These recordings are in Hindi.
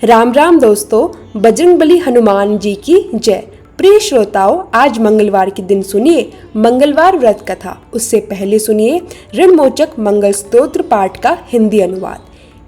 राम राम दोस्तों, बजरंगबली हनुमान जी की जय। प्रिय श्रोताओं, आज मंगलवार के दिन सुनिए मंगलवार व्रत कथा। उससे पहले सुनिए ऋणमोचक मंगल स्तोत्र पाठ का हिंदी अनुवाद।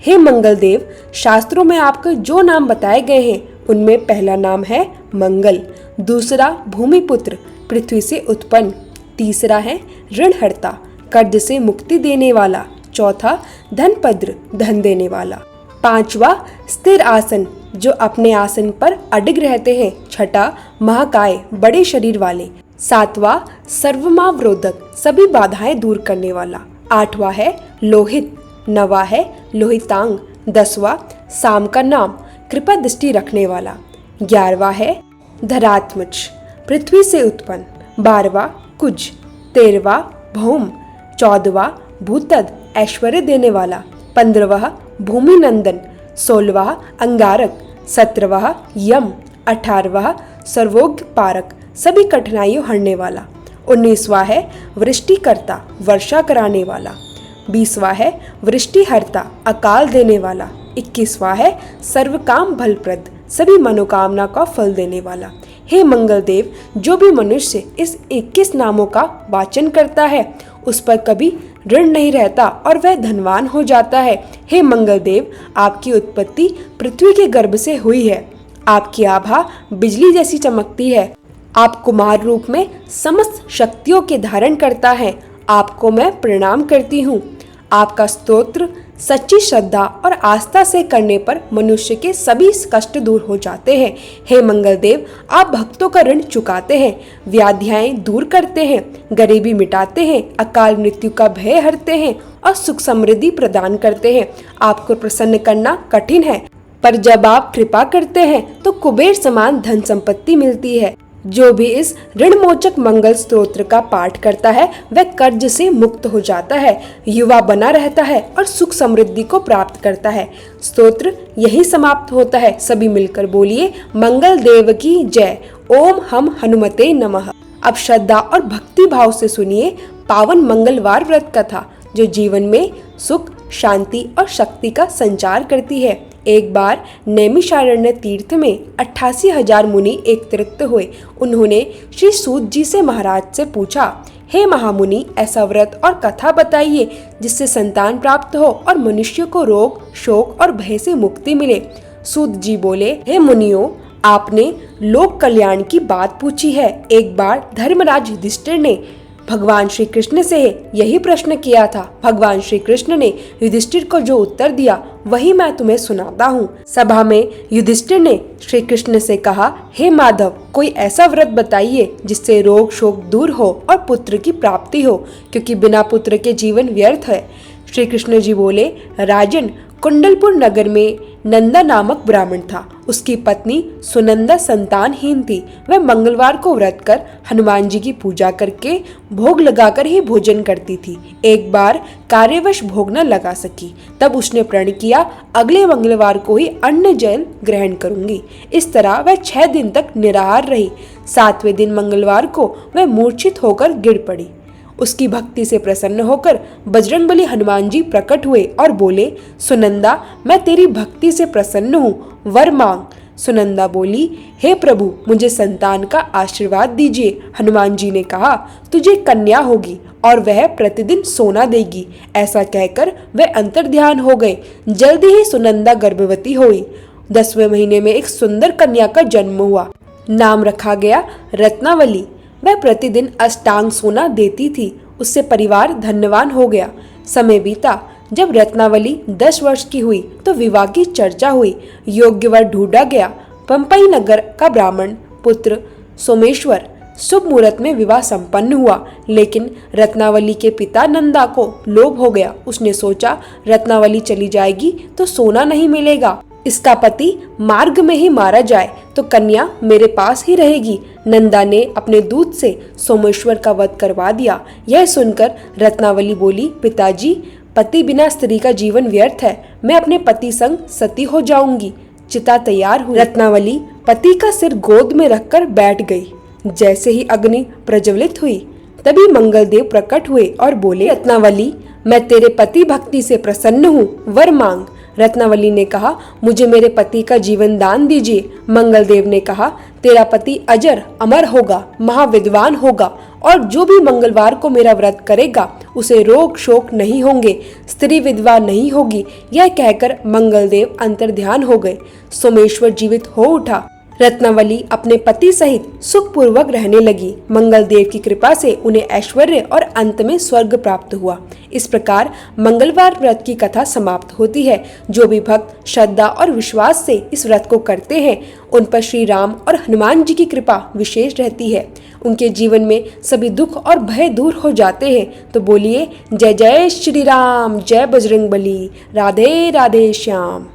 हे मंगल देव, शास्त्रों में आपके जो नाम बताए गए हैं उनमें पहला नाम है मंगल, दूसरा भूमिपुत्र पृथ्वी से उत्पन्न, तीसरा है ऋणहर्ता कर्ज से मुक्ति देने वाला, चौथा धनपद्र धन देने वाला, पांचवा स्थिर आसन जो अपने आसन पर अडिग रहते हैं, छठा महाकाय बड़े शरीर वाले, सातवां सर्वमावरोधक सभी बाधाएं दूर करने वाला, आठवां है लोहित, नवा है लोहितांग, 10वां साम का नाम कृपा दृष्टि रखने वाला, 11वां है धरात्मज पृथ्वी से उत्पन्न, 12वां कुज, 13वां भौम, 14वां भूतद ऐश्वर्य देने वाला, 15वां भूमि नंदन, 16वां अंगारक, 17वां यम, 18वां सर्वोग्य पारक सभी कठिनाइयों हरने वाला, 19वां है वृष्टिकर्ता वर्षा कराने वाला, 20वां है वृष्टिहर्ता अकाल देने वाला, 21वां है सर्वकाम फलप्रद सभी मनोकामना का फल देने वाला। हे मंगल देव, जो भी मनुष्य इस 21 नामों का वाचन करता है उस पर कभी ऋण नहीं रहता और वह धनवान हो जाता है। हे मंगल देव, आपकी उत्पत्ति पृथ्वी के गर्भ से हुई है, आपकी आभा बिजली जैसी चमकती है, आप कुमार रूप में समस्त शक्तियों के धारण करता है, आपको मैं प्रणाम करती हूँ। आपका स्तोत्र सच्ची श्रद्धा और आस्था से करने पर मनुष्य के सभी कष्ट दूर हो जाते हैं। हे मंगल देव, आप भक्तों का ऋण चुकाते हैं, व्याधियाएं दूर करते हैं, गरीबी मिटाते हैं, अकाल मृत्यु का भय हरते हैं और सुख समृद्धि प्रदान करते हैं। आपको प्रसन्न करना कठिन है, पर जब आप कृपा करते हैं तो कुबेर समान धन संपत्ति मिलती है। जो भी इस ऋणमोचक मंगल स्तोत्र का पाठ करता है वह कर्ज से मुक्त हो जाता है, युवा बना रहता है और सुख समृद्धि को प्राप्त करता है। स्तोत्र यही समाप्त होता है। सभी मिलकर बोलिए मंगल देव की जय। ओम हम हनुमते नमः। अब श्रद्धा और भक्ति भाव से सुनिए पावन मंगलवार व्रत कथा, जो जीवन में सुख, शांति और शक्ति का संचार करती है। एक बार नैमिषारण्य तीर्थ में 88,000 मुनि एकत्रित हुए। उन्होंने श्री सूत जी से महाराज से पूछा, हे महामुनि, ऐसा व्रत और कथा बताइए जिससे संतान प्राप्त हो और मनुष्य को रोग, शोक और भय से मुक्ति मिले। सूत जी बोले, हे मुनियों, आपने लोक कल्याण की बात पूछी है। एक बार धर्मराज युधिष्ठिर ने भगवान श्री कृष्ण से यही प्रश्न किया था। भगवान श्री कृष्ण ने युधिष्ठिर को जो उत्तर दिया वही मैं तुम्हें सुनाता हूँ। सभा में युधिष्ठिर ने श्री कृष्ण से कहा, हे माधव, कोई ऐसा व्रत बताइए जिससे रोग शोक दूर हो और पुत्र की प्राप्ति हो, क्योंकि बिना पुत्र के जीवन व्यर्थ है। श्री कृष्ण जी बोले, राजन, कुंडलपुर नगर में नंदा नामक ब्राह्मण था। उसकी पत्नी सुनंदा संतानहीन थी। वह मंगलवार को व्रत कर हनुमान जी की पूजा करके भोग लगाकर ही भोजन करती थी। एक बार कार्यवश भोग न लगा सकी, तब उसने प्रण किया, अगले मंगलवार को ही अन्न जल ग्रहण करूंगी। इस तरह वह 6 दिन तक निराहार रही। 7वें दिन मंगलवार को वह मूर्छित होकर गिर पड़ी। उसकी भक्ति से प्रसन्न होकर बजरंगबली हनुमान जी प्रकट हुए और बोले, सुनंदा, मैं तेरी भक्ति से प्रसन्न हूँ, वर मांग। सुनंदा बोली, हे प्रभु, मुझे संतान का आशीर्वाद दीजिए। हनुमान जी ने कहा, तुझे कन्या होगी और वह प्रतिदिन सोना देगी। ऐसा कहकर वह अंतर्ध्यान हो गए। जल्दी ही सुनंदा गर्भवती हुई। 10वें महीने में एक सुंदर कन्या का जन्म हुआ। नाम रखा गया रत्नावली। वह प्रतिदिन अष्टांग सोना देती थी। उससे परिवार धनवान हो गया। समय बीता। जब रत्नावली 10 वर्ष की हुई तो विवाह की चर्चा हुई। योग्य वर ढूंढा गया। पंपई नगर का ब्राह्मण पुत्र सोमेश्वर शुभ मुहूर्त में विवाह संपन्न हुआ, लेकिन रत्नावली के पिता नंदा को लोभ हो गया। उसने सोचा, रत्नावली चली जाएगी तो सोना नहीं मिलेगा, इसका पति मार्ग में ही मारा जाए तो कन्या मेरे पास ही रहेगी। नंदा ने अपने दूत से सोमेश्वर का वध करवा दिया। यह सुनकर रत्नावली बोली, पिताजी, पति बिना स्त्री का जीवन व्यर्थ है। मैं अपने पति संग सती हो जाऊंगी। चिता तैयार हुई। रत्नावली पति का सिर गोद में रखकर बैठ गई। जैसे ही अग्नि प्रज्वलित हुई तभी मंगलदेव प्रकट हुए और बोले, रत्नावली, मैं तेरे पति भक्ति से प्रसन्न हूँ, वर मांग। रत्नावली ने कहा, मुझे मेरे पति का जीवन दान दीजिए। मंगलदेव ने कहा, तेरा पति अजर अमर होगा, महाविद्वान होगा और जो भी मंगलवार को मेरा व्रत करेगा उसे रोग शोक नहीं होंगे, स्त्री विधवा नहीं होगी। यह कहकर मंगलदेव अंतर्ध्यान हो गए। सोमेश्वर जीवित हो उठा। रत्नावली अपने पति सहित सुखपूर्वक रहने लगी। मंगलदेव की कृपा से उन्हें ऐश्वर्य और अंत में स्वर्ग प्राप्त हुआ। इस प्रकार मंगलवार व्रत की कथा समाप्त होती है। जो भी भक्त श्रद्धा और विश्वास से इस व्रत को करते हैं उन पर श्री राम और हनुमान जी की कृपा विशेष रहती है। उनके जीवन में सभी दुख और भय दूर हो जाते हैं। तो बोलिए जय जय श्री राम, जय बजरंगबली, राधे राधे श्याम।